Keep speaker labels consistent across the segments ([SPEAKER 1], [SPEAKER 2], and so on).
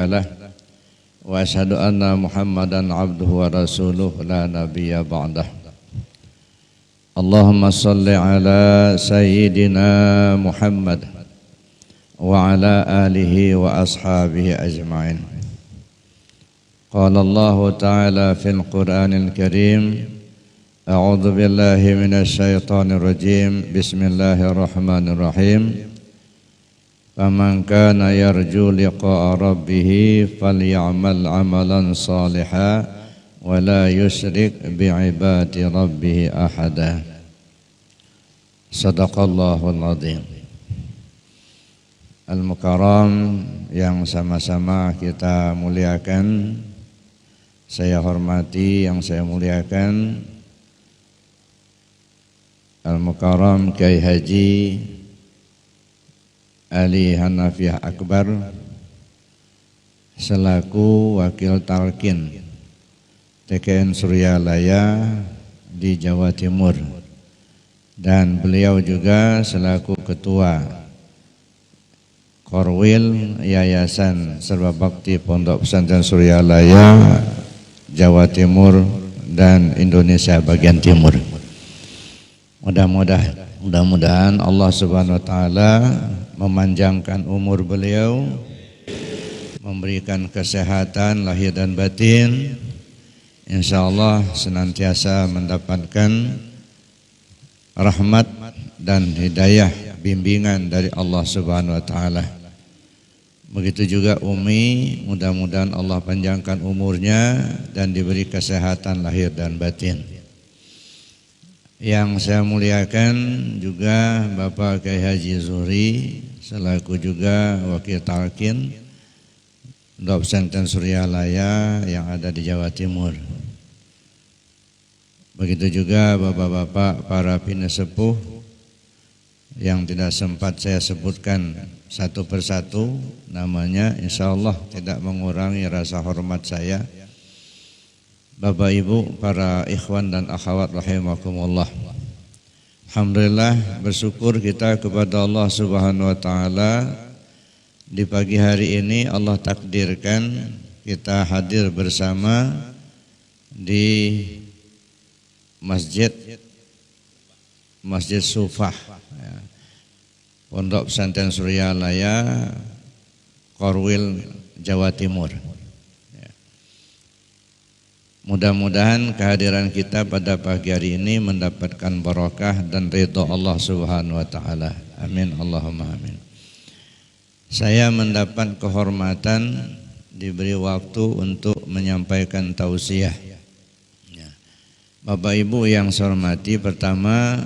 [SPEAKER 1] له وأشهد أن محمدا عبده ورسوله لا نبي بعده. اللهم صل على سيدنا محمد وعلى آله وأصحابه أجمعين. قال الله تعالى في القرآن الكريم: أعوذ بالله من الشيطان الرجيم. بسم الله الرحمن الرحيم. فمن كان يرجو لقاء ربه فليعمل عملا صالحا ولا يشرك بعباد ربه أحدا. Sadaqallahul Azim. Al-Mukarram yang sama-sama kita muliakan, saya hormati, yang saya muliakan, Al-Mukarram Kiai Haji Ali Hanafiah Akbar selaku Wakil Talqin TKN Suryalaya di Jawa Timur, dan beliau juga selaku Ketua Korwil Yayasan Serba Bakti Pondok Pesantren Suryalaya Jawa Timur dan Indonesia bagian timur. Mudah-mudahan Allah Subhanahu wa taala memanjangkan umur beliau, memberikan kesehatan lahir dan batin, insyaallah senantiasa mendapatkan rahmat dan hidayah bimbingan dari Allah Subhanahu wa taala. Begitu juga Umi, mudah-mudahan Allah panjangkan umurnya dan diberi kesehatan lahir dan batin. Yang saya muliakan juga Bapak Kiai Haji Zuhri selaku juga Wakil Talqin Pondok Pesantren Suryalaya yang ada di Jawa Timur. Begitu juga bapak-bapak para pinasepuh yang tidak sempat saya sebutkan satu persatu namanya, insyaallah tidak mengurangi rasa hormat saya. Bapak Ibu, para ikhwan dan akhwat rahimakumullah. Alhamdulillah, bersyukur kita kepada Allah Subhanahu wa taala, di pagi hari ini Allah takdirkan kita hadir bersama di Masjid Sufah, Pondok Pesantren Suryalaya Korwil Jawa Timur. Mudah-mudahan kehadiran kita pada pagi hari ini mendapatkan barakah dan ridha Allah Subhanahu wa taala. Amin Allahumma amin. Saya mendapat kehormatan diberi waktu untuk menyampaikan tausiah. Bapak Ibu yang saya hormati, pertama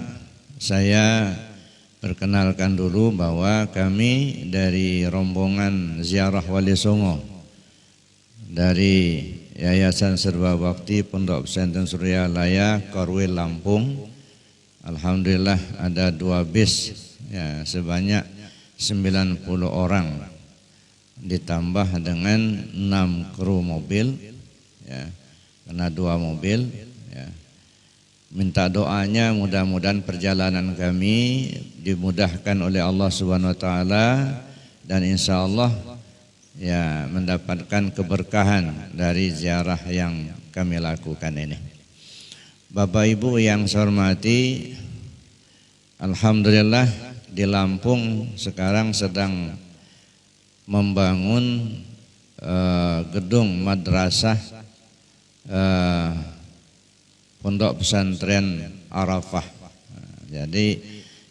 [SPEAKER 1] saya perkenalkan dulu bahwa kami dari rombongan ziarah Wali Songo dari Yayasan Serba Bakti Pondok Pesantren Suryalaya Korwil Lampung. Alhamdulillah ada 2 bis ya, sebanyak 90 orang ditambah dengan 6 kru mobil ya, karena 2 mobil ya. Minta doanya mudah-mudahan perjalanan kami dimudahkan oleh Allah Subhanahu wa taala dan insyaallah ya mendapatkan keberkahan dari ziarah yang kami lakukan ini. Bapak Ibu yang saya hormati, alhamdulillah di Lampung sekarang sedang membangun gedung madrasah Pondok Pesantren Arafah. Jadi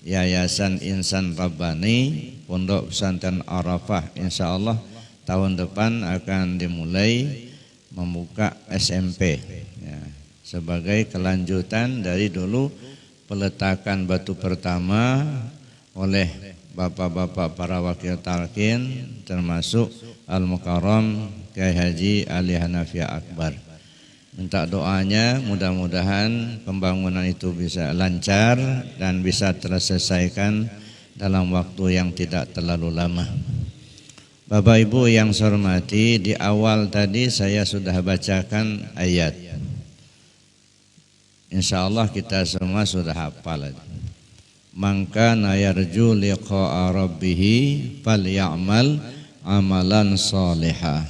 [SPEAKER 1] Yayasan Insan Rabbani Pondok Pesantren Arafah insyaallah tahun depan akan dimulai membuka SMP ya, sebagai kelanjutan dari dulu peletakan batu pertama oleh bapak-bapak para wakil talqin termasuk Al-Mukarram Kiai Haji Ali Hanafiah Akbar. Minta doanya mudah-mudahan pembangunan itu bisa lancar dan bisa terselesaikan dalam waktu yang tidak terlalu lama. Bapak Ibu yang saya hormati, di awal tadi saya sudah bacakan ayat. Insyaallah kita semua sudah hafal. Man kana yarju liqa'a rabbih falyamal amalan salihah.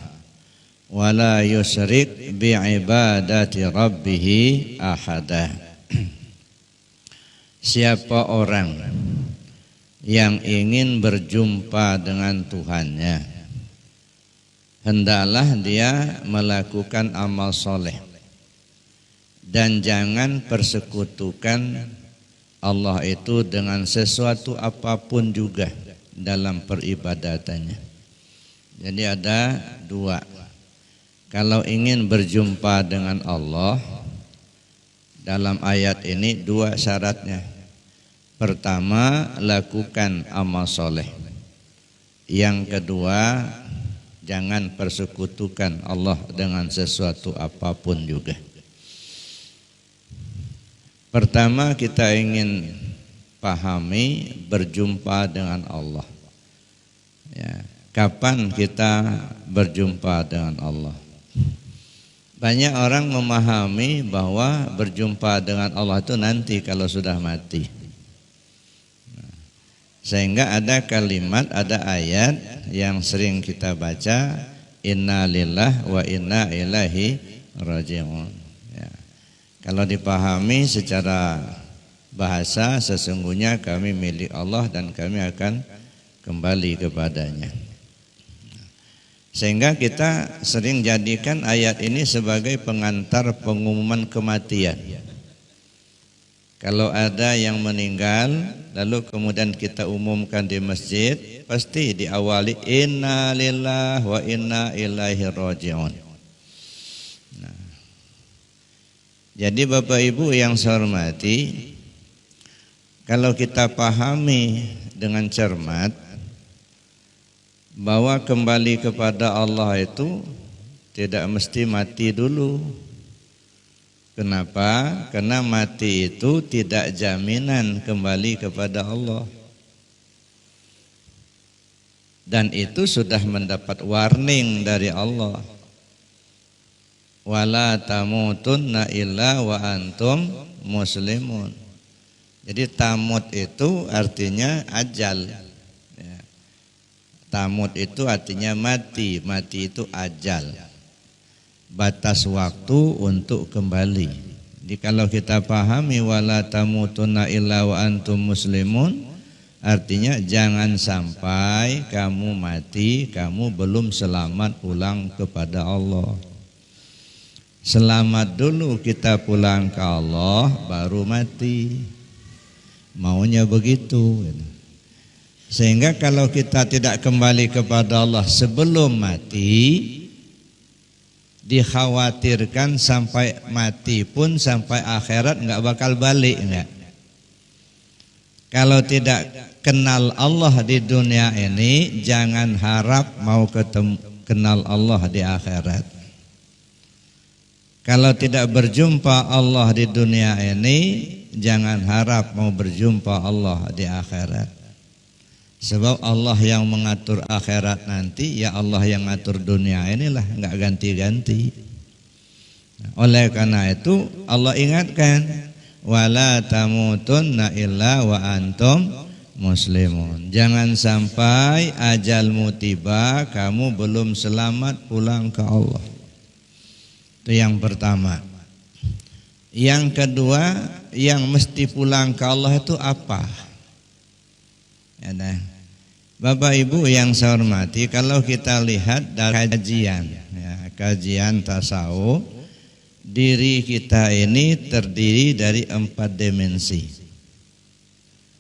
[SPEAKER 1] wala yusyrik bi'ibadati rabbih ahada. Siapa orang yang ingin berjumpa dengan Tuhannya, hendaklah dia melakukan amal soleh dan jangan persekutukan Allah itu dengan sesuatu apapun juga dalam peribadatannya. Jadi ada dua. Kalau ingin berjumpa dengan Allah, dalam ayat ini dua syaratnya. Pertama, lakukan amal soleh. Yang kedua, jangan persekutukan Allah dengan sesuatu apapun juga. Pertama, kita ingin pahami berjumpa dengan Allah. Ya, kapan kita berjumpa dengan Allah? Banyak orang memahami bahwa berjumpa dengan Allah itu nanti kalau sudah mati. Sehingga ada kalimat, ada ayat yang sering kita baca, inna lillahi wa inna ilaihi raji'un. Ya. Kalau dipahami secara bahasa, sesungguhnya kami milik Allah dan kami akan kembali kepadanya. Sehingga kita sering jadikan ayat ini sebagai pengantar pengumuman kematian. Kalau ada yang meninggal lalu kemudian kita umumkan di masjid, pasti diawali inna lillahi wa inna ilaihi raji'un. Nah, jadi Bapak Ibu yang saya hormati, kalau kita pahami dengan cermat bahwa kembali kepada Allah itu tidak mesti mati dulu. Kenapa? Karena mati itu tidak jaminan kembali kepada Allah. Dan itu sudah mendapat warning dari Allah. Wala tamutunna illa wa antum muslimun. Jadi tamut itu artinya ajal. Ya. Tamut itu artinya mati. Mati itu ajal. Batas waktu untuk kembali. Jadi kalau kita pahami wala tamutunna illa wa antum muslimun, artinya jangan sampai kamu mati, kamu belum selamat pulang kepada Allah. Selamat dulu kita pulang ke Allah, baru mati. Maunya begitu. Sehingga kalau kita tidak kembali kepada Allah sebelum mati, dikhawatirkan sampai mati pun, sampai akhirat enggak bakal balik enggak. Kalau tidak kenal Allah di dunia ini, jangan harap mau kenal Allah di akhirat. Kalau tidak berjumpa Allah di dunia ini, jangan harap mau berjumpa Allah di akhirat. Sebab Allah yang mengatur akhirat nanti, ya Allah yang ngatur dunia inilah, enggak ganti-ganti. Oleh karena itu Allah ingatkan, wala tamutunna illa wa antum muslimun. Jangan sampai ajalmu tiba kamu belum selamat pulang ke Allah. Itu yang pertama. Yang kedua, yang mesti pulang ke Allah itu apa? Ya, nah. Bapak Ibu yang saya hormati, kalau kita lihat dari kajian, ya, kajian tasawuf, diri kita ini terdiri dari 4 dimensi.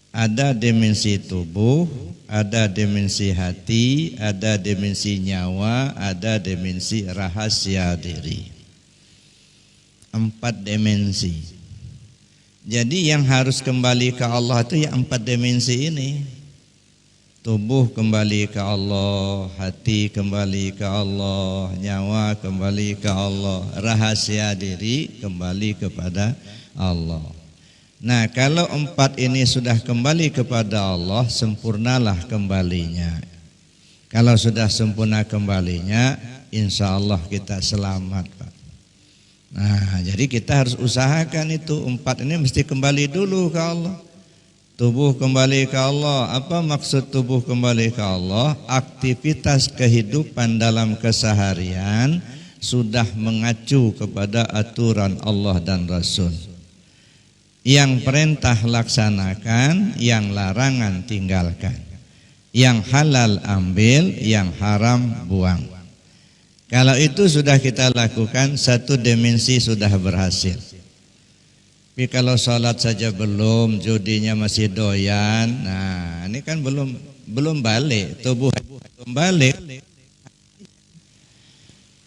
[SPEAKER 1] Ada dimensi tubuh, ada dimensi hati, ada dimensi nyawa, ada dimensi rahasia diri. 4 dimensi. Jadi yang harus kembali ke Allah itu ya 4 dimensi ini. Tubuh kembali ke Allah, hati kembali ke Allah, nyawa kembali ke Allah, rahasia diri kembali kepada Allah. Nah, kalau 4 ini sudah kembali kepada Allah, sempurnalah kembalinya. Kalau sudah sempurna kembalinya, insya Allah kita selamat, Pak. Nah, jadi kita harus usahakan itu 4 ini mesti kembali dulu ke Allah. Tubuh kembali ke Allah. Apa maksud tubuh kembali ke Allah? Aktivitas kehidupan dalam keseharian sudah mengacu kepada aturan Allah dan Rasul. Yang perintah laksanakan, yang larangan tinggalkan. Yang halal ambil, yang haram buang. Kalau itu sudah kita lakukan, satu dimensi sudah berhasil. Tapi kalau sholat saja belum, judinya masih doyan, nah ini kan belum balik, tubuh belum balik.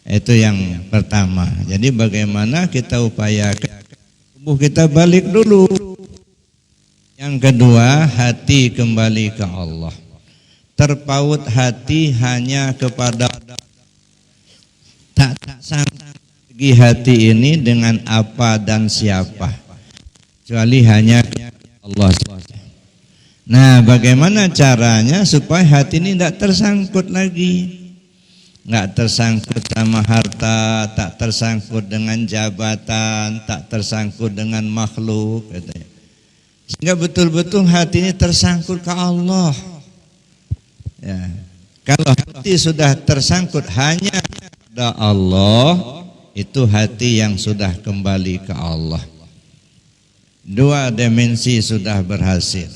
[SPEAKER 1] Itu yang pertama. Jadi bagaimana kita upayakan tubuh kita balik dulu. Yang kedua, hati kembali ke Allah. Terpaut hati hanya kepada tak sanggup lagi hati ini dengan apa dan siapa, kecuali hanya Allah. Nah, bagaimana caranya supaya hati ini tidak tersangkut lagi? Nggak tersangkut sama harta, tak tersangkut dengan jabatan, tak tersangkut dengan makhluk, katanya. Sehingga betul-betul hati ini tersangkut ke Allah. Ya. Kalau hati sudah tersangkut hanya kepada Allah, itu hati yang sudah kembali ke Allah. Dua dimensi sudah berhasil.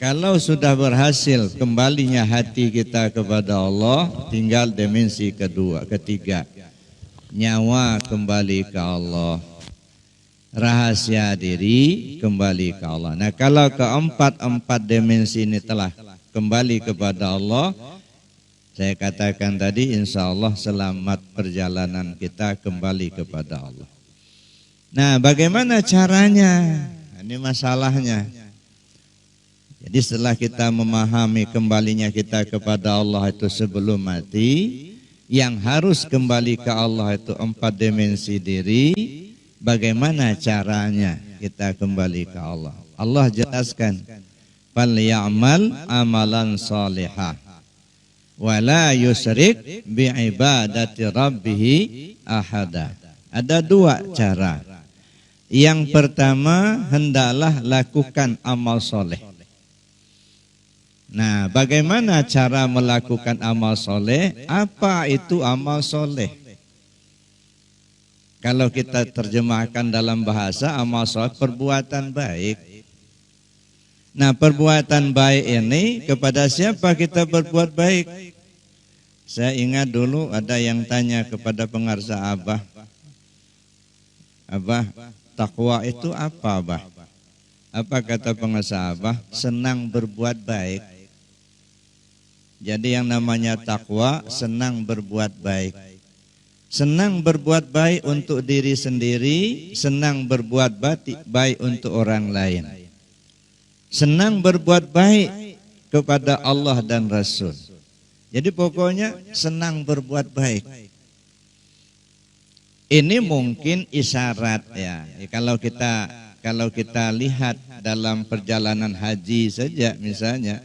[SPEAKER 1] Kalau sudah berhasil kembalinya hati kita kepada Allah, tinggal dimensi ketiga. Nyawa kembali ke Allah. Rahasia diri kembali ke Allah. Nah, kalau keempat dimensi ini telah kembali kepada Allah, saya katakan tadi insya Allah selamat perjalanan kita kembali kepada Allah. Nah, bagaimana caranya? Ini masalahnya. Jadi setelah kita memahami kembalinya kita kepada Allah itu sebelum mati, yang harus kembali ke Allah itu 4 dimensi diri. Bagaimana caranya kita kembali ke Allah? Allah jelaskan, "Falyamal amalan salihah wa la yusyrik bi ibadati rabbih ahada." Ada 2 cara. Yang pertama, hendaklah lakukan amal soleh. Nah, bagaimana cara melakukan amal soleh? Apa itu amal soleh? Kalau kita terjemahkan dalam bahasa, amal soleh perbuatan baik. Nah, perbuatan baik ini kepada siapa kita berbuat baik? Saya ingat dulu ada yang tanya kepada pengarsa Abah, "Abah, takwa itu apa, Abah?" Apa kata pengarsa Abah? Senang berbuat baik. Jadi yang namanya takwa senang berbuat baik. Senang berbuat baik untuk diri sendiri, senang berbuat baik untuk orang lain. Senang berbuat baik kepada Allah dan Rasul. Jadi pokoknya senang berbuat baik. Ini mungkin isyarat ya. Kalau kita lihat dalam perjalanan haji saja misalnya,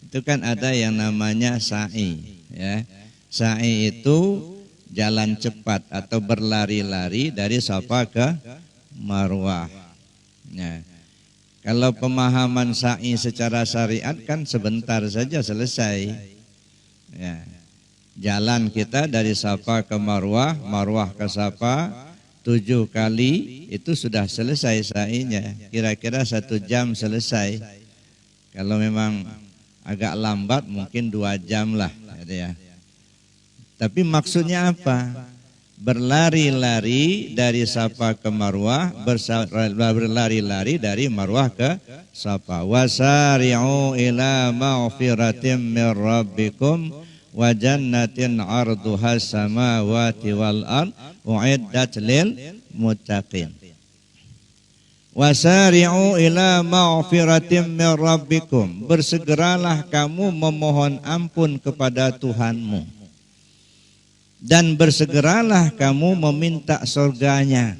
[SPEAKER 1] itu kan ada yang namanya sa'i ya. Sa'i itu jalan cepat atau berlari-lari dari Safa ke Marwah. Ya. Kalau pemahaman sa'i secara syariat kan sebentar saja selesai. Ya. Jalan kita dari Safa ke Marwah, Marwah ke Safa 7 kali itu sudah selesai sa'inya. Kira-kira 1 jam selesai. Kalau memang agak lambat mungkin 2 jam lah ya. Tapi maksudnya apa? Berlari-lari dari Safa ke Marwah, berlari-lari dari Marwah ke Safa. Wasari'u ila maghfiratin mir rabbikum wa jannatin 'arduhas samawati wal ard u'iddat lil muttaqin. Wasari'u ila maghfiratin min rabbikum. Bersegeralah kamu memohon ampun kepada Tuhanmu. Dan bersegeralah kamu meminta surganya.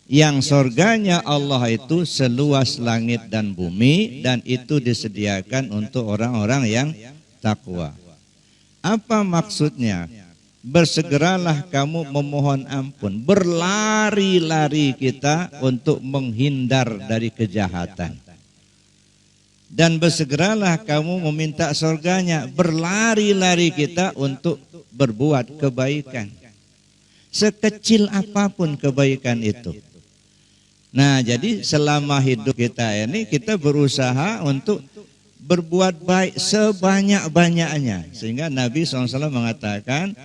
[SPEAKER 1] Yang surganya Allah itu seluas langit dan bumi, dan itu disediakan untuk orang-orang yang takwa. Apa maksudnya? Bersegeralah kamu memohon ampun. Berlari-lari kita untuk menghindar dari kejahatan. dan bersegeralah kamu meminta surganya. Berlari-lari kita untuk berbuat kebaikan, sekecil apapun kebaikan itu. Nah, jadi selama hidup kita ini kita berusaha untuk berbuat baik sebanyak-banyaknya. Sehingga Nabi SAW mengatakan,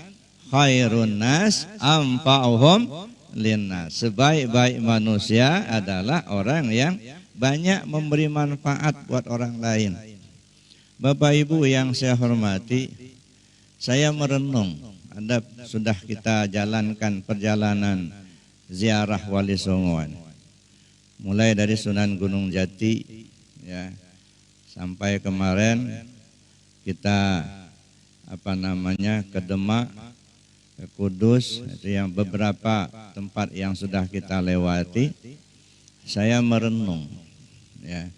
[SPEAKER 1] khairun nas anfa'uhum linnas. Sebaik-baik manusia adalah orang yang banyak memberi manfaat buat orang lain. Bapak Ibu yang saya hormati, saya merenung. Anda sudah kita jalankan perjalanan ziarah Wali Songo. Mulai dari Sunan Gunung Jati, ya, sampai kemarin kita ke Demak, ke Kudus, itu yang beberapa tempat yang sudah kita lewati. Saya merenung, ya,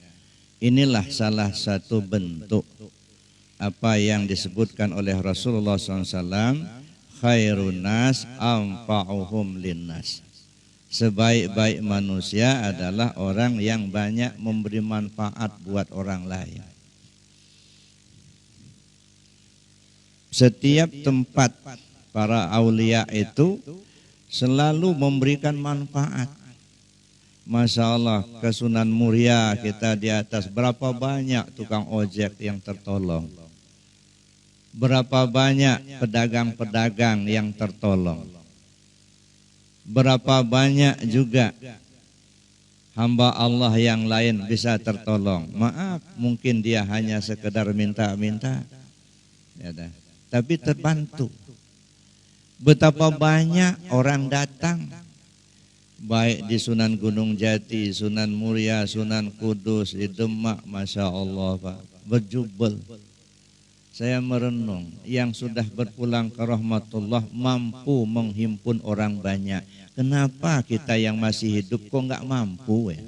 [SPEAKER 1] inilah salah satu bentuk apa yang disebutkan oleh Rasulullah SAW, khairun nas anfa'uhum linnas. Sebaik-baik manusia adalah orang yang banyak memberi manfaat buat orang lain. Setiap tempat para aulia itu selalu memberikan manfaat. Masya Allah, ke Sunan Muria kita di atas, berapa banyak tukang ojek yang tertolong, berapa banyak pedagang-pedagang yang tertolong, berapa banyak juga hamba Allah yang lain bisa tertolong. Maaf, mungkin dia hanya sekedar minta-minta, ya dah, tapi terbantu. Betapa banyak orang datang, baik di Sunan Gunung Jati, Sunan Muria, Sunan Kudus, di Demak, Masya Allah Pak, berjubel. Saya merenung, yang sudah berpulang ke rahmatullah mampu menghimpun orang banyak. Kenapa kita yang masih hidup kok nggak mampu ya?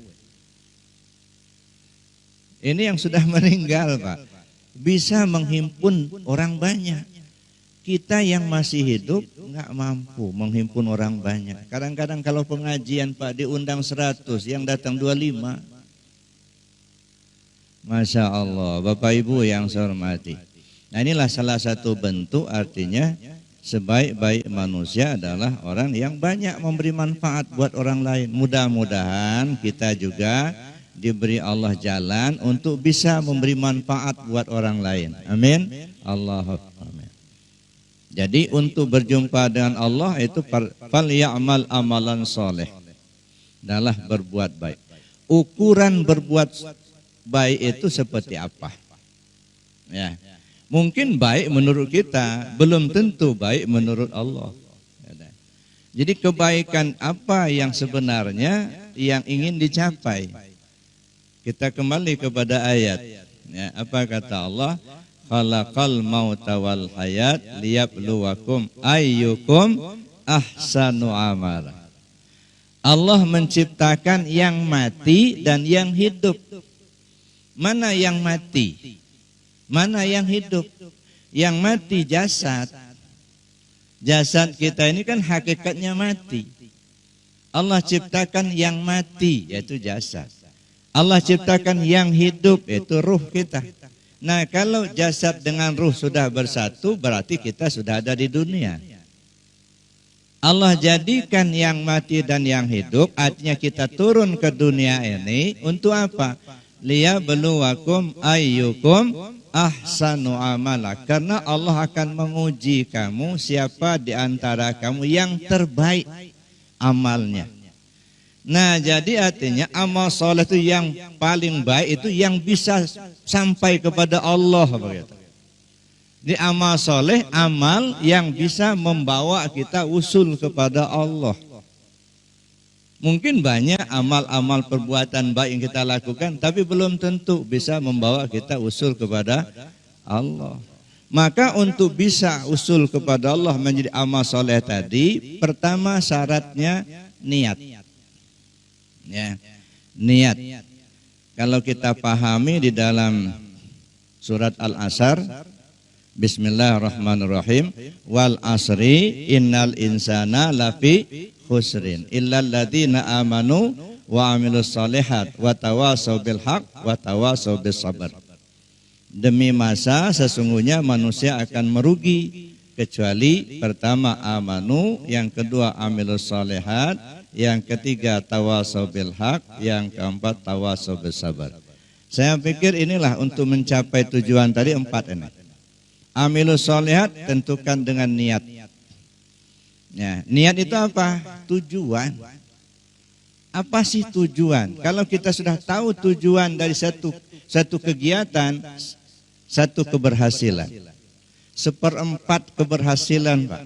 [SPEAKER 1] Ini yang sudah meninggal Pak, bisa menghimpun orang banyak. Kita yang masih hidup nggak mampu menghimpun orang banyak. Kadang-kadang kalau pengajian Pak diundang 100, yang datang 25. Masya Allah, Bapak Ibu yang saya hormati. Nah, inilah salah satu bentuk, artinya sebaik-baik manusia adalah orang yang banyak memberi manfaat buat orang lain. Mudah-mudahan kita juga diberi Allah jalan untuk bisa memberi manfaat buat orang lain. Amin. Allahumma. Jadi untuk berjumpa dengan Allah itu fal ya'mal amalan soleh, adalah berbuat baik. Ukuran berbuat baik itu seperti apa? Ya. Mungkin baik menurut kita, belum tentu baik menurut Allah. Jadi kebaikan apa yang sebenarnya yang ingin dicapai? Kita kembali kepada ayat. Ya, apa kata Allah? Khalaqal mauta wal hayat liyabluwakum ayyukum ahsanu amala. Allah menciptakan yang mati dan yang hidup. Mana yang mati? Mana yang hidup? Yang mati jasad. Jasad kita ini kan hakikatnya mati. Allah ciptakan yang mati, yaitu jasad. Allah ciptakan yang hidup, yaitu ruh kita. Nah, kalau jasad dengan ruh sudah bersatu, berarti kita sudah ada di dunia. Allah jadikan yang mati dan yang hidup, artinya kita turun ke dunia ini untuk apa? Liyabluwakum ayyukum ahsanu amala, karena Allah akan menguji kamu siapa di antara kamu yang terbaik amalnya. Nah, jadi artinya amal soleh itu yang paling baik itu yang bisa sampai kepada Allah begitu. Di amal soleh, amal yang bisa membawa kita usul kepada Allah. Mungkin banyak amal-amal perbuatan baik yang kita lakukan, tapi belum tentu bisa membawa kita usul kepada Allah. Maka untuk bisa usul kepada Allah menjadi amal soleh tadi, pertama syaratnya niat. Ya, niat. Kalau kita pahami di dalam surat Al-Asr, Bismillahirrahmanirrahim, wal asri innal insana lafi khusrin illal ladzina amanu wa amilus solihat wa tawasau bil haq wa tawasau bis sabar. Demi masa sesungguhnya manusia akan merugi kecuali pertama amanu, yang kedua amilus solihat, yang ketiga tawasau bil haq, yang keempat tawasau bis sabar. Saya pikir inilah untuk mencapai tujuan tadi 4 ini. Amilus solihat tentukan dengan niat. Ya, niat itu apa? Tujuan. Apa sih tujuan? Kalau kita sudah tahu tujuan dari satu kegiatan, satu keberhasilan. 1/4 keberhasilan, Pak.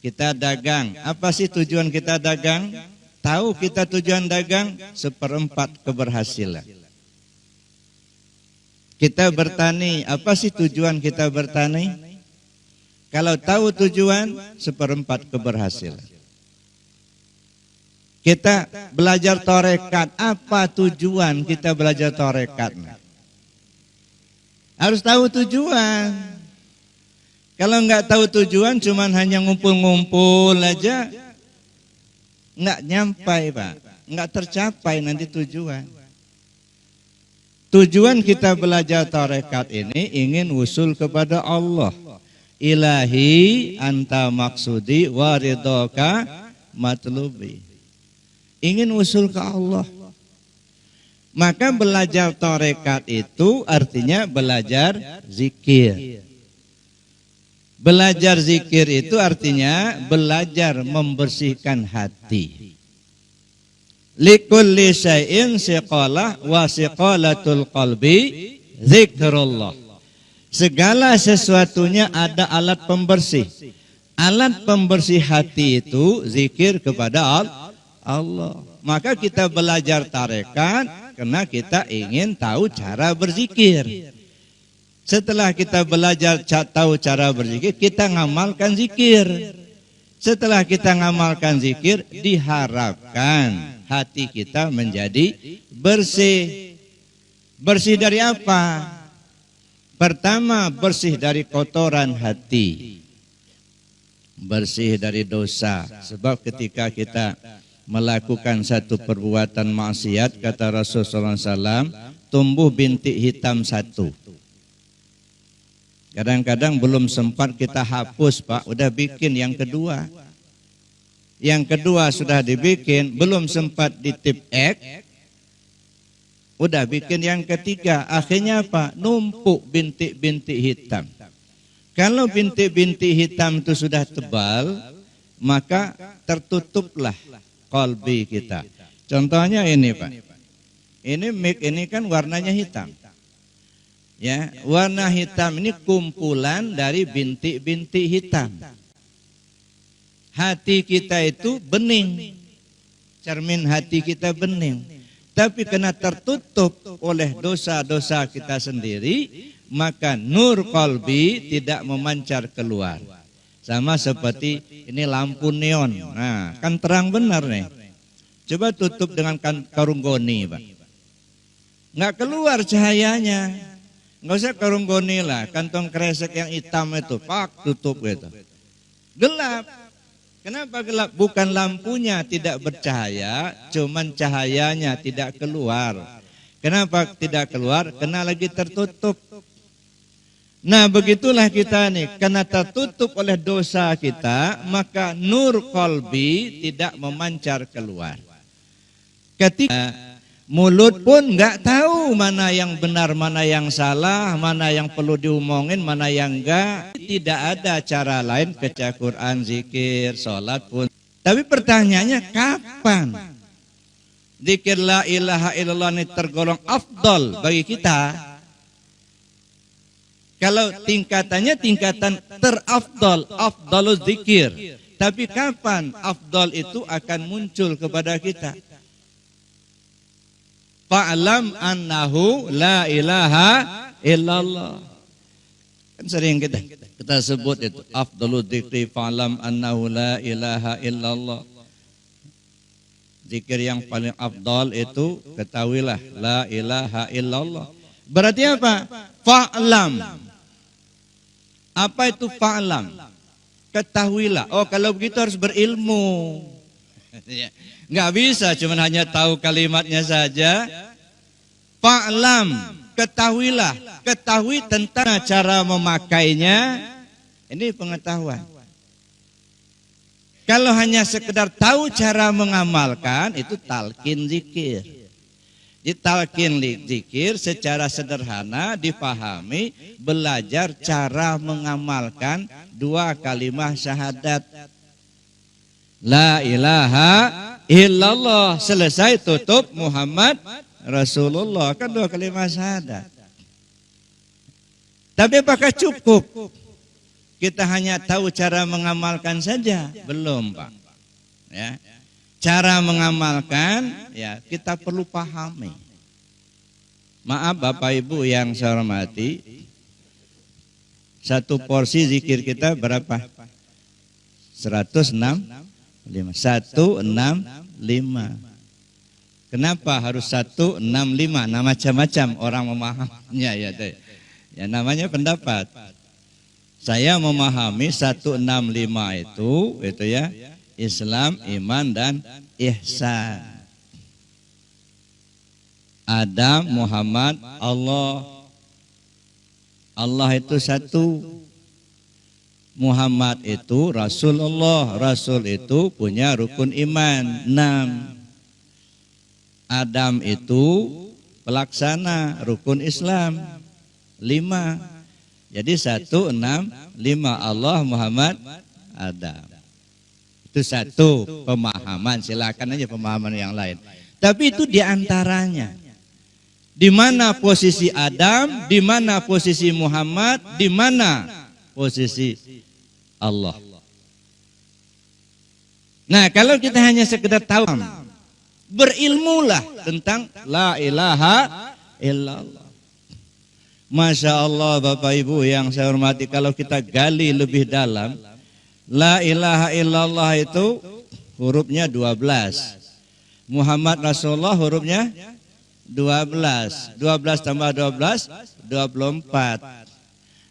[SPEAKER 1] Kita dagang. Apa sih tujuan kita dagang? Tahu kita tujuan dagang? 1/4 keberhasilan. Kita bertani. Apa sih tujuan kita bertani? Kalau tahu tujuan, 1/4 keberhasilan. Kita belajar tarekat. Apa tujuan kita belajar tarekat? Harus tahu tujuan. Kalau nggak tahu tujuan, cuman hanya ngumpul-ngumpul aja, nggak nyampai, Pak. Nggak tercapai nanti tujuan. Tujuan kita belajar tarekat ini ingin usul kepada Allah. Ilahi anta maksudi waridoka matlubi. Ingin usul ke Allah. Maka belajar tarekat itu artinya belajar zikir. Belajar zikir itu artinya belajar membersihkan hati. Likulli syai'in siqalah wa siqalatul qalbi zikrullah. Segala sesuatunya ada alat pembersih. Alat pembersih hati itu zikir kepada Allah. Maka kita belajar tarekat karena kita ingin tahu cara berzikir. Setelah kita belajar tahu cara berzikir, kita ngamalkan zikir. Setelah kita ngamalkan zikir, diharapkan hati kita menjadi bersih. Bersih dari apa? Pertama, bersih dari kotoran hati. Bersih dari dosa. Sebab ketika kita melakukan satu perbuatan maksiat, kata Rasulullah SAW, tumbuh bintik hitam 1. Kadang-kadang belum sempat kita hapus, Pak, udah bikin yang kedua. Yang kedua sudah dibikin, belum sempat ditip X, udah bikin yang ketiga. Akhirnya apa? Numpuk bintik-bintik hitam. Kalau bintik-bintik hitam itu sudah tebal, maka tertutuplah qalbi kita. Contohnya ini, Pak. Ini mic ini kan warnanya hitam. Ya, warna hitam ini kumpulan dari bintik-bintik hitam. Hati kita itu bening. Cermin hati kita bening. Tapi karena tertutup oleh dosa-dosa kita sendiri, maka nur qalbi tidak memancar keluar. Sama seperti ini lampu neon. Nah, kan terang benar nih. Coba tutup dengan karung goni, Pak. Nggak keluar cahayanya. Nggak usah karung goni lah, kantong kresek yang hitam itu, Pak, tutup gitu. Gelap. Kenapa gelap? Bukan lampunya tidak bercahaya, cuman cahayanya tidak keluar. Kenapa tidak keluar? Karena lagi tertutup. Nah, begitulah kita nih, karena tertutup oleh dosa kita, maka nur qalbi tidak memancar keluar. Ketika mulut pun nggak tahu mana yang benar, mana yang salah, mana yang perlu diomongin, mana yang enggak. Tidak ada cara lain kecuali Quran, zikir, sholat pun. Tapi pertanyaannya kapan zikir la ilaha illallah ini tergolong afdal bagi kita? Kalau tingkatannya tingkatan terafdal, afdaluz zikir. Tapi kapan afdal itu akan muncul kepada kita? Fa'lam annahu la ilaha illallah. Kan sering kita sebut itu afdalul dzikri fa'lam annahu la ilaha illallah. Zikir yang paling afdal itu ketahuilah la ilaha illallah. Berarti apa? Fa'lam. Apa itu fa'lam? Ketahuilah. Oh, kalau begitu harus berilmu. Nggak bisa cuma hanya tahu kalimatnya saja. Fa'lam, ketahuilah, ketahui tentang cara memakainya. Ini pengetahuan. Kalau hanya sekedar tahu cara mengamalkan, itu talqin zikir. Di talqin zikir secara sederhana dipahami, belajar cara mengamalkan dua kalimat syahadat. La ilaha illallah, selesai tutup Muhammad Rasulullah, kan dua kalimat syahadat. Tapi apakah cukup kita hanya tahu cara mengamalkan saja? Belum, Pak. Ya. Cara mengamalkan ya kita perlu pahami. Maaf Bapak Ibu yang saya hormati, satu porsi zikir kita berapa? 165. 165. Kenapa harus 165? Nah, macam-macam orang memahaminya ya. Ya namanya pendapat. Saya memahami 165 itu ya Islam, iman dan ihsan. Adam, Muhammad, Allah. Allah itu satu. Muhammad itu Rasulullah. Rasul itu punya rukun iman 6. Adam itu pelaksana rukun Islam 5. Jadi 165 Allah, Muhammad, Adam. Itu satu pemahaman. Silakan aja pemahaman yang lain. Tapi itu diantaranya. Di mana posisi Adam, di mana posisi Muhammad, di mana posisi Allah. Nah, kalau kita hanya sekedar tahu, berilmulah tentang la ilaha illallah. Masya Allah Bapak Ibu yang saya hormati, kalau kita gali lebih dalam, la ilaha illallah itu hurufnya 12. Muhammad Rasulullah hurufnya 12. 12 tambah 12, 24.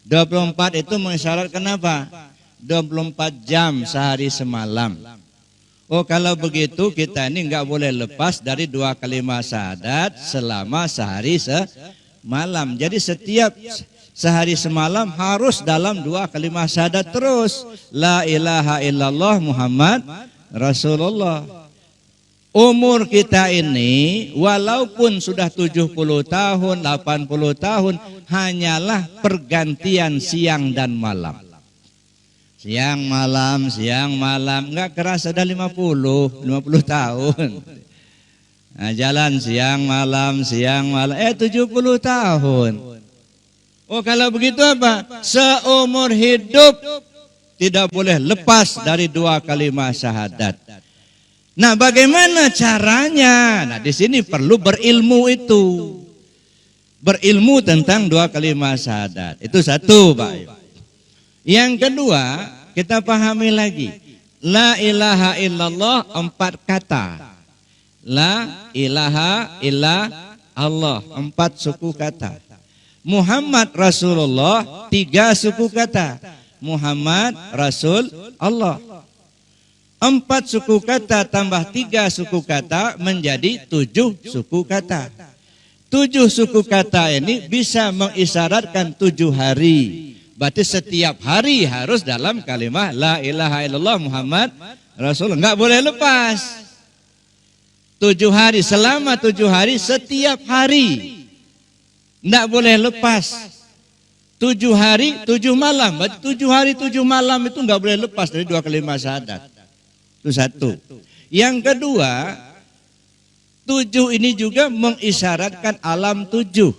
[SPEAKER 1] 24 itu mengisyaratkan apa? 24 jam sehari semalam. Oh, kalau begitu kita ini nggak boleh lepas dari dua kalimat syahadat selama sehari semalam. Jadi setiap sehari semalam harus dalam dua kalimat syahadat terus. La ilaha illallah Muhammad Rasulullah. Umur kita ini walaupun sudah 70 tahun, 80 tahun, hanyalah pergantian siang dan malam. Siang malam, enggak kerasa sudah 50 tahun. Nah, jalan siang malam, 70 tahun. Oh, kalau begitu apa? Seumur hidup tidak boleh lepas dari dua kalimat syahadat. Nah, bagaimana caranya? Nah, di sini perlu berilmu itu. Berilmu tentang dua kalimat syahadat. Itu satu, Pak. Yang kedua, kita pahami lagi. La ilaha illallah 4 kata. La ilaha illallah 4 suku kata. Muhammad Rasulullah 3 suku kata. Muhammad Rasul Allah. 4 suku kata tambah 3 suku kata menjadi 7 suku kata. 7 suku kata ini bisa mengisyaratkan 7 hari. Berarti setiap hari harus dalam kalimat la ilaha illallah Muhammad Rasulullah. Enggak boleh lepas. 7 hari, selama 7 hari setiap hari. Enggak boleh lepas. 7 hari, 7 malam. Berarti 7 hari, 7 malam itu enggak boleh lepas dari dua kalimat syahadat. Itu satu. Yang kedua, 7 ini juga mengisyaratkan alam 7.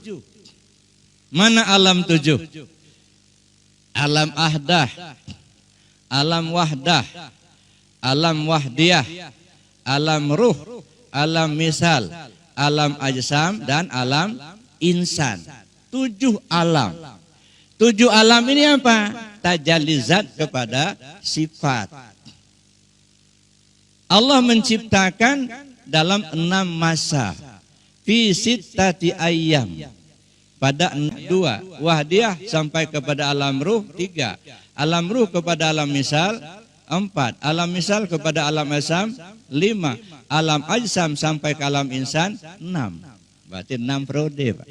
[SPEAKER 1] Mana alam 7? Alam ahdah, alam wahdah, alam wahdiyah, alam ruh, alam misal, alam ajsam, dan alam insan. 7 alam. 7 alam ini apa? Tajallizat kepada sifat. Allah menciptakan dalam 6 masa. Fi sittati ayyam. Pada 2, wahdiyah sampai kepada alam ruh 3, alam ruh kepada alam misal, 4. Alam misal kepada alam ajsam 5. Alam ajsam sampai ke alam insan 6. Berarti 6 periode, Pak.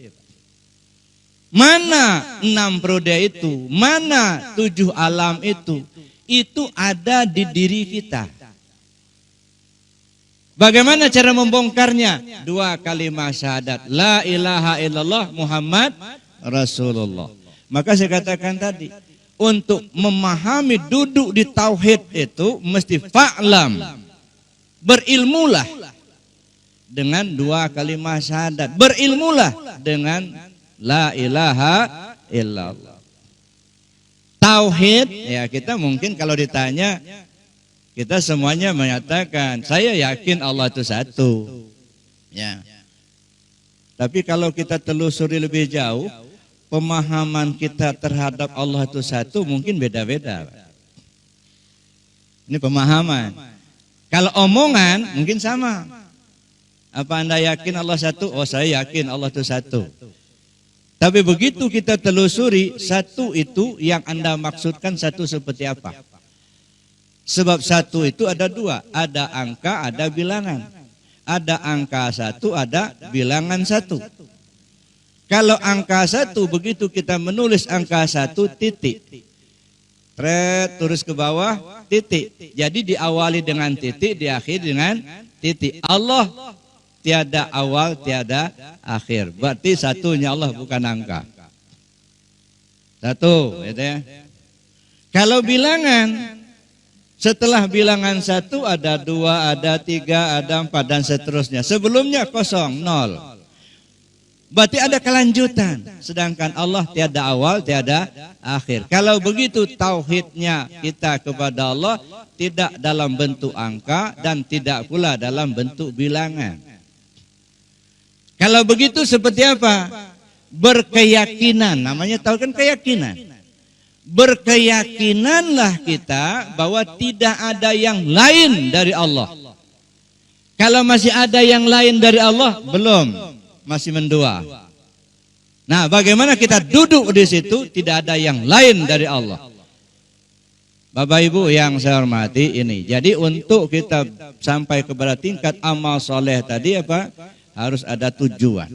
[SPEAKER 1] Mana 6 periode itu? Mana 7 alam itu? Itu ada di diri kita. Bagaimana cara membongkarnya? 2 kalimat syahadat. La ilaha illallah Muhammad Rasulullah. Maka saya katakan tadi, untuk memahami duduk di tauhid itu mesti fa'lam. Berilmulah dengan 2 kalimat syahadat. Berilmulah dengan la ilaha illallah. Tauhid, ya kita mungkin kalau ditanya, kita semuanya menyatakan, saya yakin Allah itu satu. Ya. Tapi kalau kita telusuri lebih jauh, pemahaman kita terhadap Allah itu satu mungkin beda-beda. Ini pemahaman. Kalau omongan mungkin sama. Apa Anda yakin Allah satu? Oh, saya yakin Allah itu satu. Tapi begitu kita telusuri, satu itu yang Anda maksudkan satu seperti apa? Sebab satu itu ada 2, ada angka, ada bilangan. Ada angka 1, ada bilangan 1. Kalau angka 1, begitu kita menulis angka 1 titik. Terus ke bawah titik. Jadi diawali dengan titik, diakhiri dengan titik. Allah tiada awal, tiada akhir. Berarti satunya Allah bukan angka. Satu, gitu ya. Kalau bilangan, setelah bilangan 1 ada 2, ada 3, ada 4 dan seterusnya. Sebelumnya kosong, 0. Berarti ada kelanjutan. Sedangkan Allah tiada awal, tiada akhir. Kalau begitu tauhidnya kita kepada Allah tidak dalam bentuk angka dan tidak pula dalam bentuk bilangan. Kalau begitu seperti apa? Berkeyakinan. Namanya tahu kan keyakinan. Berkeyakinanlah kita bahwa tidak ada yang lain dari Allah. Kalau masih ada yang lain dari Allah, belum, masih mendua. Nah, bagaimana kita duduk di situ tidak ada yang lain dari Allah? Bapak Ibu yang saya hormati ini. Jadi untuk kita sampai kepada tingkat amal soleh tadi apa? Harus ada tujuan.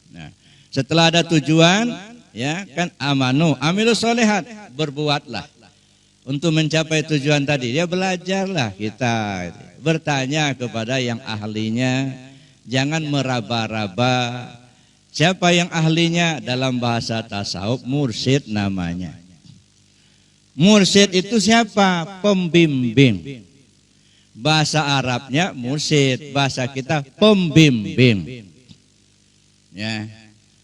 [SPEAKER 1] Nah, setelah ada tujuan, ya kan amanu amilus solehat, berbuatlah untuk mencapai tujuan tadi. Ya belajarlah kita, bertanya kepada yang ahlinya, jangan meraba-raba. Siapa yang ahlinya? Dalam bahasa tasawuf mursyid namanya. Mursyid itu siapa? Pembimbing. Bahasa Arabnya mursyid, bahasa kita pembimbing. Ya.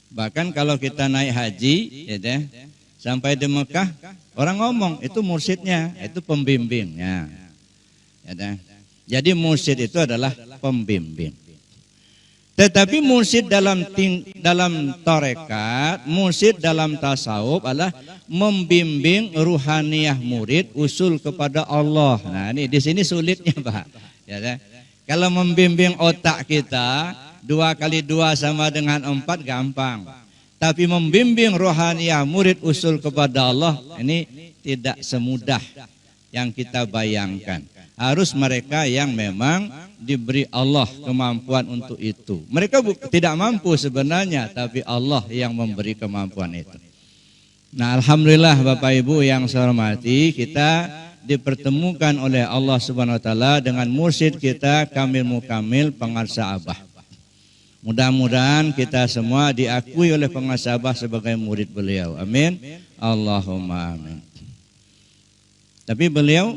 [SPEAKER 1] Bahkan kalau kita naik haji, ya, sampai di Mekah, orang ngomong itu mursyidnya, itu pembimbingnya. Ya, jadi mursyid itu adalah pembimbing. Tetapi mursyid dalam tarekat, mursyid dalam tasawuf adalah membimbing ruhaniyah murid usul kepada Allah. Nah, ini di sini sulitnya, Pak. Ya, kalau membimbing otak kita, 2 kali 2 sama dengan 4 gampang. Tapi membimbing rohaniyah murid usul kepada Allah ini tidak semudah yang kita bayangkan. Harus mereka yang memang diberi Allah kemampuan untuk itu. Mereka tidak mampu sebenarnya, tapi Allah yang memberi kemampuan itu. Nah, alhamdulillah Bapak Ibu yang saya hormati, kita dipertemukan oleh Allah Subhanahu wa taala dengan mursyid kita Kamil Mukamil Pengarsa Abah. Mudah-mudahan kita semua diakui oleh Pengarsa Abah sebagai murid beliau. Amin. Allahumma amin. Tapi beliau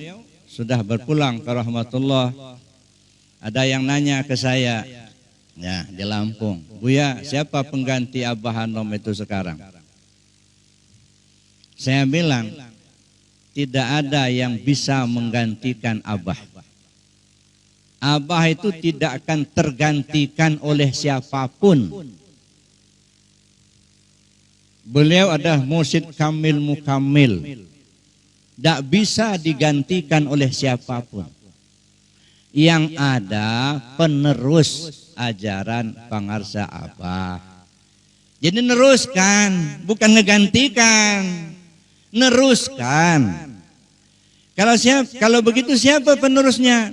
[SPEAKER 1] sudah berpulang ke rahmatullah. Ada yang nanya ke saya, ya, di Lampung, Buya, siapa pengganti Abah Hanom itu sekarang? Saya bilang, tidak ada yang bisa menggantikan Abah. Abah itu tidak akan tergantikan oleh siapapun. Beliau adalah mursyid kamil mukamil. Tidak bisa digantikan oleh siapapun. Yang ada penerus ajaran Pengarsa Abah. Jadi neruskan, bukan ngegantikan. Neruskan. Kalau begitu siapa penerusnya?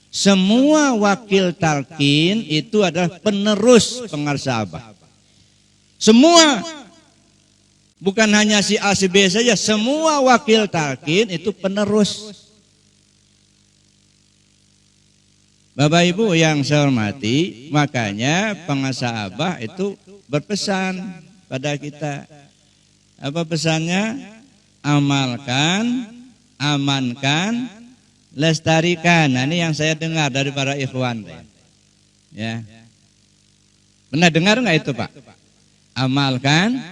[SPEAKER 1] Semua wakil talqin itu adalah penerus pengarsa Abah. Semua, bukan hanya si A si B saja, semua wakil talqin itu penerus. Bapak Ibu yang saya hormati, makanya pengarsa Abah itu berpesan pada kita. Apa pesannya? Amalkan, amankan, lestarikan. Nah, ini yang saya dengar dari para ikhwan. Ya. Pernah dengar nggak itu, Pak? Amalkan,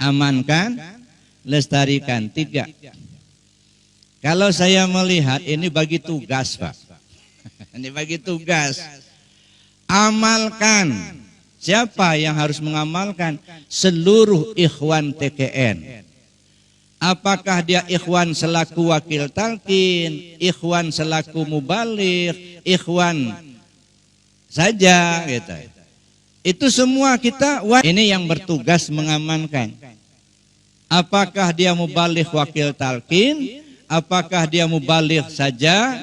[SPEAKER 1] amankan, lestarikan. 3. Kalau saya melihat ini bagi tugas, Pak. Ini bagi tugas. Amalkan. Siapa yang harus mengamalkan? Seluruh ikhwan TKN. Apakah dia ikhwan selaku wakil talqin, ikhwan selaku mubaligh, ikhwan saja gitu. Itu semua kita ini yang bertugas mengamankan. Apakah dia mubaligh wakil talqin, apakah dia mubaligh saja,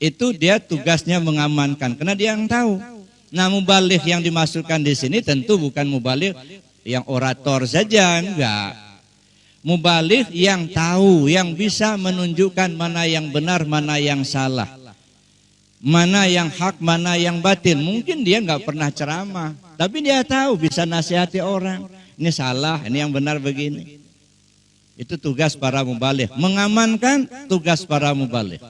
[SPEAKER 1] itu dia tugasnya mengamankan karena dia yang tahu. Nah, mubaligh yang dimasukkan di sini tentu bukan mubaligh yang orator saja, enggak. Mubaligh yang tahu, yang bisa menunjukkan mana yang benar, mana yang salah, mana yang hak, mana yang batil. Mungkin dia nggak pernah ceramah, tapi dia tahu, bisa nasihati orang. Ini salah, ini yang benar begini. Itu tugas para mubaligh. Mengamankan tugas para mubaligh.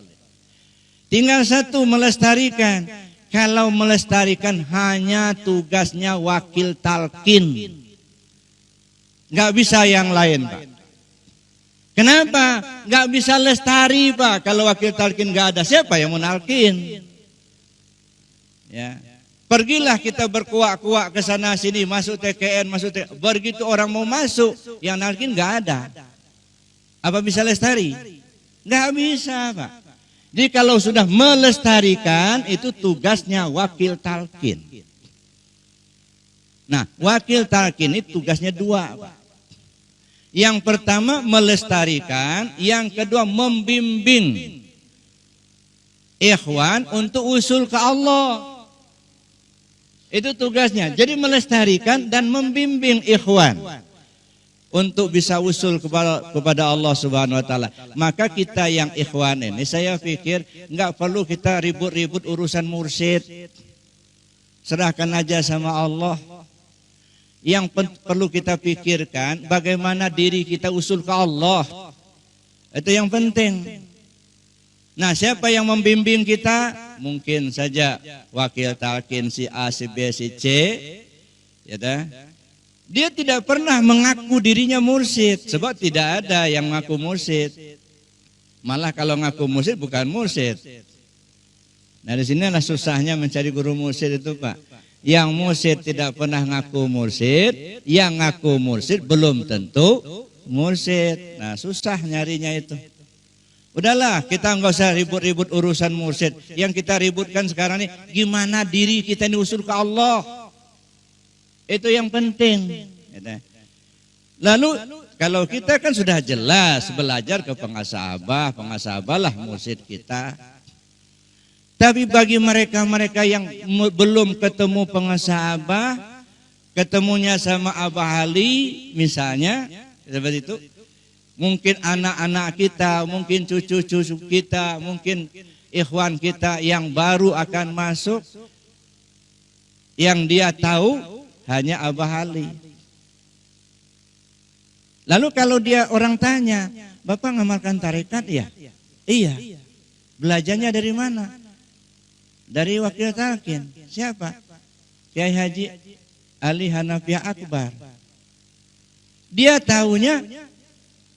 [SPEAKER 1] Tinggal satu, melestarikan. Kalau melestarikan hanya tugasnya wakil talqin, nggak bisa yang lain, Pak. Kenapa? Nggak bisa lestari, Pak. Kalau wakil talqin nggak ada, siapa yang menalkin? Ya. Pergilah kita berkuak-kuak ke sana sini, masuk TKN, masuk TKN. Begitu orang mau masuk, yang nalkin nggak ada. Apa bisa lestari? Nggak bisa, Pak. Jadi kalau sudah melestarikan, itu tugasnya wakil talqin. Nah, wakil talqin itu tugasnya 2, Pak. Yang pertama melestarikan, yang kedua membimbing ikhwan untuk usul ke Allah. Itu tugasnya. Jadi melestarikan dan membimbing ikhwan untuk bisa usul kepada Allah Subhanahu wa taala. Maka kita yang ikhwan ini, saya pikir enggak perlu kita ribut-ribut urusan mursyid. Serahkan aja sama Allah. Yang perlu kita pikirkan bagaimana diri kita usul ke Allah. Itu yang penting. Nah, siapa yang membimbing kita? Mungkin saja wakil talqin si A, si B, si C. Ya dah. Dia tidak pernah mengaku dirinya mursyid, sebab tidak ada yang mengaku mursyid. Malah kalau ngaku mursyid bukan mursyid. Nah, di sinilah susahnya mencari guru mursyid itu, Pak. Yang mursyid tidak pernah ngaku mursyid, yang ngaku mursyid belum tentu mursyid. Nah, susah nyarinya itu. Udahlah, kita nggak usah ribut-ribut urusan mursyid. Yang kita ributkan sekarang ini gimana diri kita ini usul ke Allah. Itu yang penting. Lalu kalau kita kan sudah jelas belajar ke pengarsa Abah lah mursyid kita. Tapi bagi mereka-mereka yang belum ketemu pengarsa Abah, ketemunya sama Abah Ali misalnya, seperti itu. Mungkin anak-anak kita, mungkin cucu-cucu kita, mungkin ikhwan kita yang baru akan masuk, yang dia tahu hanya Abah Ali. Lalu kalau dia orang tanya, Bapak ngamalkan tarekat ya? Iya. Belajarnya dari mana? Dari wakil talqin. Siapa? Kiai Haji Ali Hanafiah Akbar. Dia tahunya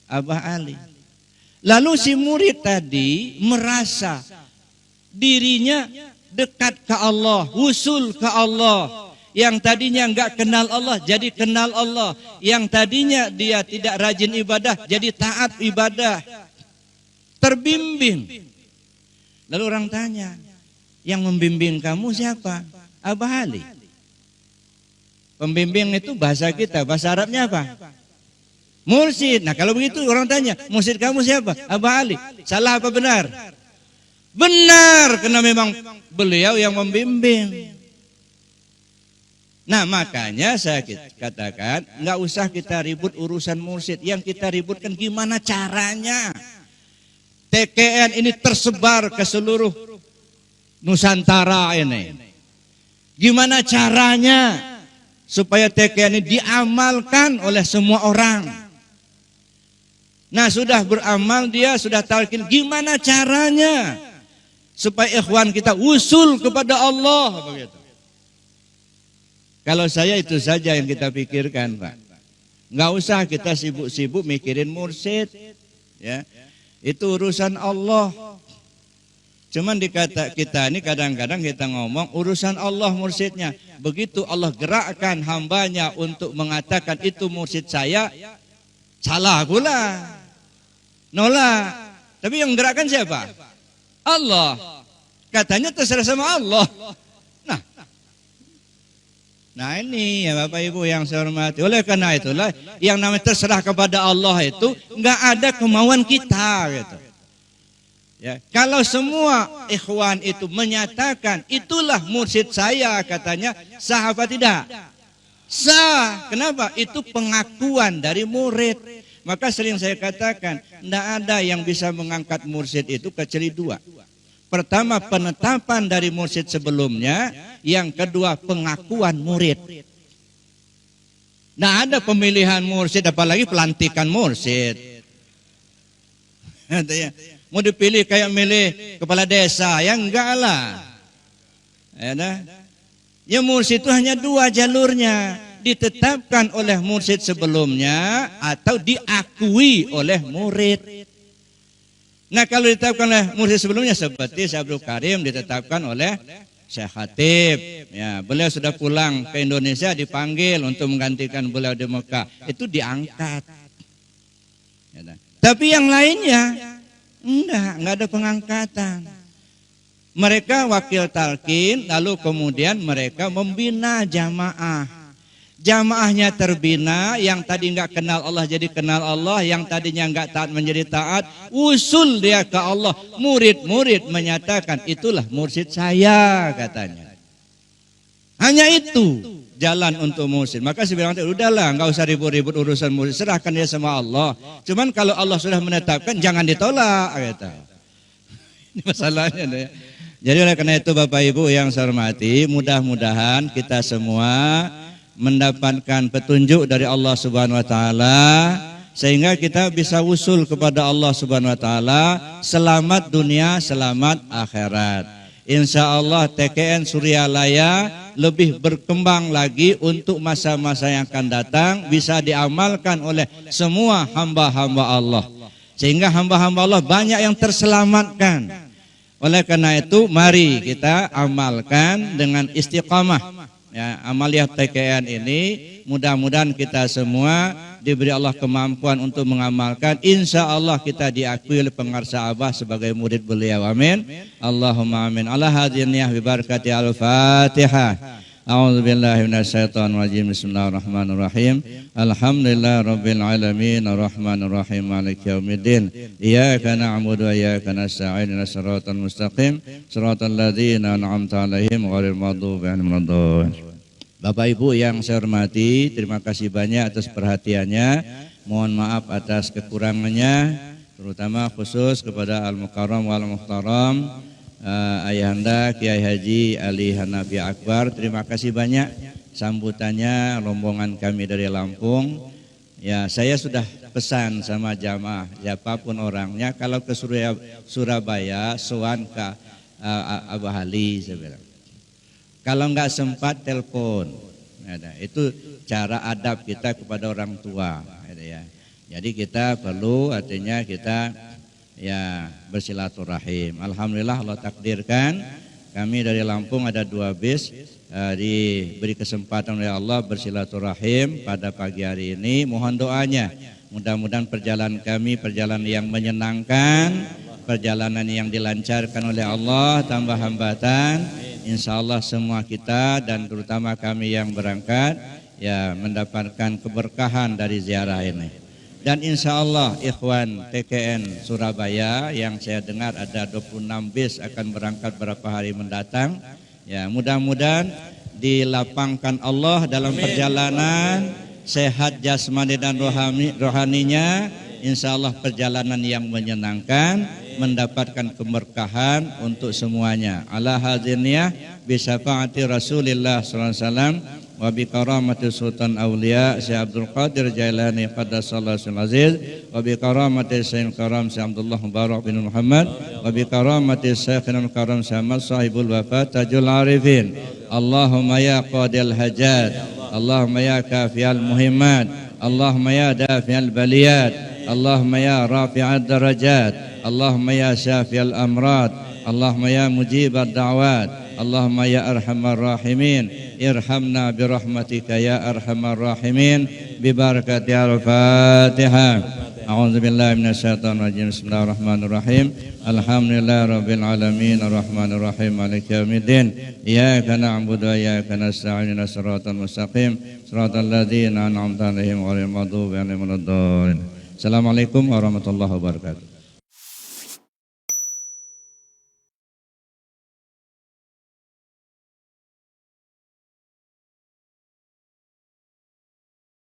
[SPEAKER 1] Abah Ali. Lalu si murid tadi merasa dirinya dekat ke Allah, usul ke Allah. Yang tadinya enggak kenal Allah jadi kenal Allah. Yang tadinya dia tidak rajin ibadah jadi taat ibadah. Terbimbing. Lalu orang tanya, yang membimbing kamu siapa? Abah Ali. Pembimbing itu bahasa kita, bahasa Arabnya apa? Mursyid. Nah kalau begitu orang tanya, mursyid kamu siapa? Abah Ali. Salah apa benar? Benar, karena memang beliau yang membimbing. Nah makanya saya katakan, nggak usah kita ribut urusan mursyid. Yang kita ributkan gimana caranya. TKN ini tersebar ke seluruh Nusantara ini. Gimana caranya supaya TKN ini diamalkan oleh semua orang. Nah sudah beramal dia, sudah talqin, gimana caranya supaya ikhwan kita usul kepada Allah begitu. Kalau saya itu saja yang kita pikirkan, Pak. Nggak usah kita sibuk-sibuk mikirin mursyid, ya. Itu urusan Allah. Cuman dikata kita ini kadang-kadang kita ngomong urusan Allah mursyidnya. Begitu Allah gerakkan hambanya untuk mengatakan itu mursyid saya, salah pula. Nolak. Tapi yang gerakkan siapa? Allah. Katanya terserah sama Allah. Nah ini ya Bapak Ibu yang saya hormati. Oleh karena itulah yang namanya terserah kepada Allah itu nggak ada kemauan kita gitu. Ya, kalau semua ikhwan itu menyatakan itulah mursyid saya katanya, sah apa tidak? Sah. Kenapa? Itu pengakuan dari murid. Maka sering saya katakan tidak ada yang bisa mengangkat mursyid itu kecuali dua. Pertama penetapan dari mursyid sebelumnya, yang kedua pengakuan murid. Nah ada pemilihan mursyid apalagi pelantikan mursyid. Mau dipilih kayak milih kepala desa, ya enggak lah. Ya mursyid itu hanya dua jalurnya, ditetapkan oleh mursyid sebelumnya atau diakui oleh murid. Nah kalau ditetapkan oleh mursyid sebelumnya seperti Syekh Abdul Karim ditetapkan oleh Syekh Khatib, ya beliau sudah pulang ke Indonesia dipanggil untuk menggantikan beliau di Mekah, itu diangkat. Ya, tapi yang lainnya enggak ada pengangkatan. Mereka wakil talqin, lalu kemudian mereka membina jamaah. Jamaahnya terbina, yang tadi enggak kenal Allah jadi kenal Allah, yang tadinya enggak taat menjadi taat, usul dia ke Allah. Murid-murid menyatakan itulah mursyid saya katanya. Hanya itu jalan untuk mursyid. Maka saya bilang udahlah, enggak usah ribut-ribut urusan mursyid, serahkan dia sama Allah. Cuman kalau Allah sudah menetapkan jangan ditolak gitu. Ini masalahnya deh. Jadi oleh karena itu Bapak Ibu yang saya hormati, mudah-mudahan kita semua mendapatkan petunjuk dari Allah Subhanahu wa taala sehingga kita bisa usul kepada Allah Subhanahu wa taala, selamat dunia, selamat akhirat. Insyaallah TKN Suryalaya lebih berkembang lagi untuk masa-masa yang akan datang, bisa diamalkan oleh semua hamba-hamba Allah. Sehingga hamba-hamba Allah banyak yang terselamatkan. Oleh karena itu mari kita amalkan dengan istiqamah. Ya, amaliyah TKN ini mudah-mudahan kita semua diberi Allah kemampuan untuk mengamalkan. Insya Allah kita diakui oleh pengarsa Abah sebagai murid beliau. Amin. Allahumma amin. Ala hadiniyah bibarakati al-Fatihah. A'udzubillahi minasyaitonir rajim. Bismillahirrahmanirrahim. Alhamdulillah rabbil alamin arrahmanir rahim maliki yaumiddin. Iyyaka na'budu wa iyyaka nasta'in. Shiratal mustaqim shiratal ladzina an'amta 'alaihim ghairil maghdubi 'alaihim waladdallin. Bapak Ibu yang saya hormati, terima kasih banyak atas perhatiannya. Mohon maaf atas kekurangannya, terutama khusus kepada Al-Mukarram wal Muhtaram Ayahanda Kiai Haji Ali Hanafi Akbar. Terima kasih banyak sambutannya rombongan kami dari Lampung. Ya, saya sudah pesan sama jamaah siapapun orangnya kalau ke Surabaya sowan ke Abah Ali saya bilang. Kalau enggak sempat telepon. Itu cara adab kita kepada orang tua ya. Jadi kita perlu artinya kita ya bersilaturahim. Alhamdulillah Allah takdirkan kami dari Lampung ada 2 bis diberi kesempatan oleh Allah bersilaturahim pada pagi hari ini. Mohon doanya, mudah-mudahan perjalanan kami perjalanan yang menyenangkan, perjalanan yang dilancarkan oleh Allah, tambah hambatan. Insya Allah semua kita dan terutama kami yang berangkat ya mendapatkan keberkahan dari ziarah ini. Dan insya Allah ikhwan TKN Surabaya yang saya dengar ada 26 bis akan berangkat beberapa hari mendatang. Ya, mudah-mudahan dilapangkan Allah dalam perjalanan, sehat jasmani dan rohaninya. Insya Allah perjalanan yang menyenangkan, mendapatkan keberkahan untuk semuanya. Ala hadziniyah bisyafaati Rasulillah sallallahu alaihi wasallam wa bi karamati Sultan Aulia Syekh Abdul Qadir Jailani qaddasallahu aziz wa bi karamati Syekh Karam Syekh Abdullah Mubarak bin Muhammad wa bi karamati Syekhina Karam Syekh sahibul wafat Tajul Arifin. Allahumma ya qadil hajat, Allahumma ya kafiyal muhimmat, Allahumma ya dafi'al baliyat, Allahumma ya rafi'ad darajat, Allahumma ya syafiyal amrad, Allahumma ya mujibad da'wat, Allahumma ya arhamar rahimin, irhamna birahmatika ya arhamar rahimin, bibarakati al-Fatihah. A'udzu billahi minasyaitonir rajim. Bismillahirrahmanirrahim. Alhamdulillahirabbil alamin, arrahmanir rahim, maliki yaumiddin. Iyyaka na'budu wa iyyaka nasta'in, ihdinas siratal mustaqim, siratal ladzina an'amta 'alaihim ghairil maghdubi 'alaihim waladdallin. Assalamualaikum warahmatullahi wabarakatuh.